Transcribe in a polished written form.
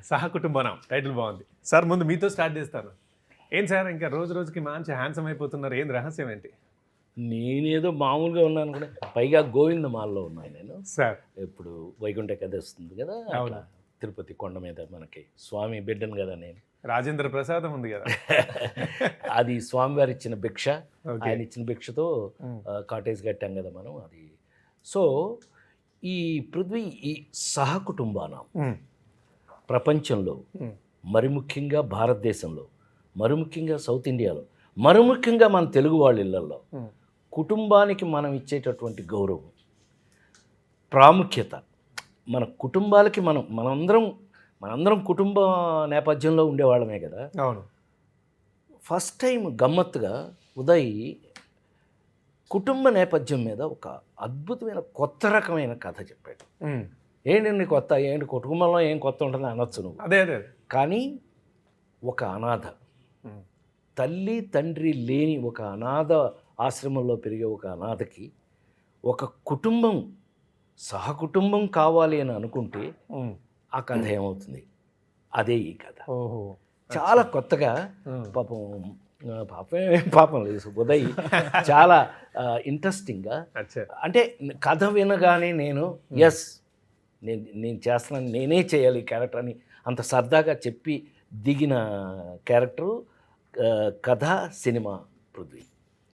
సహకుటుంబనం title బాగుంది sir. ముందు మీతో స్టార్ట్ చేస్తాను. ఏం సార్ ఇంకా రోజు రోజుకి మంచి హ్యాండ్సమ్ అయిపోతున్నారు, ఏం రహస్యం ఏంటి? నేనేదో మామూలుగా ఉన్నాను కూడా, పైగా గోవిందమాల్లో ఉన్నాను నేను. సార్ ఇప్పుడు వైకుంఠ కథ వస్తుంది కదా, అట్లా తిరుపతి కొండ మీద మనకి స్వామి బిడ్డను కదా నేను. రాజేంద్ర ప్రసాదం ఉంది కదా. అది స్వామివారి ఇచ్చిన భిక్ష, ఆయన ఇచ్చిన భిక్షతో కాటేజ్ కట్టాం కదా మనం. అది సో ఈ పృథ్వీ ఈ సహకుటుంబానం ప్రపంచంలో, మరి ముఖ్యంగా భారతదేశంలో, మరి ముఖ్యంగా సౌత్ ఇండియాలో, మరి ముఖ్యంగా మన తెలుగు వాళ్ళ ఇళ్ళల్లో కుటుంబానికి మనం ఇచ్చేటటువంటి గౌరవం, ప్రాముఖ్యత, మన కుటుంబాలకి మనందరం కుటుంబ నేపథ్యంలో ఉండేవాళ్ళమే కదా. అవును. ఫస్ట్ టైం గమ్మత్తుగా ఉదయ్ కుటుంబ నేపథ్యం మీద ఒక అద్భుతమైన కొత్త రకమైన కథ చెప్పాడు. ఏంటి కొత్త, ఏంటి కుటుంబంలో ఏం కొత్త ఉంటుంది అనొచ్చు నువ్వు. అదే అదే. కానీ ఒక అనాథ, తల్లి తండ్రి లేని ఒక అనాథ ఆశ్రమంలో పెరిగే ఒక అనాథకి ఒక కుటుంబం, సహకుటుంబం కావాలి అని అనుకుంటే ఆ కథ ఏమవుతుంది, అదే ఈ కథ. చాలా కొత్తగా, పాపం లేదు ఉదయ్, చాలా ఇంట్రెస్టింగ్గా, అంటే కథ వినగానే నేను నేను చేస్తున్నాను, నేనే చేయాలి ఈ క్యారెక్టర్ అని అంత సరదాగా చెప్పి దిగిన క్యారెక్టరు, కథ, సినిమా పృథ్వీ.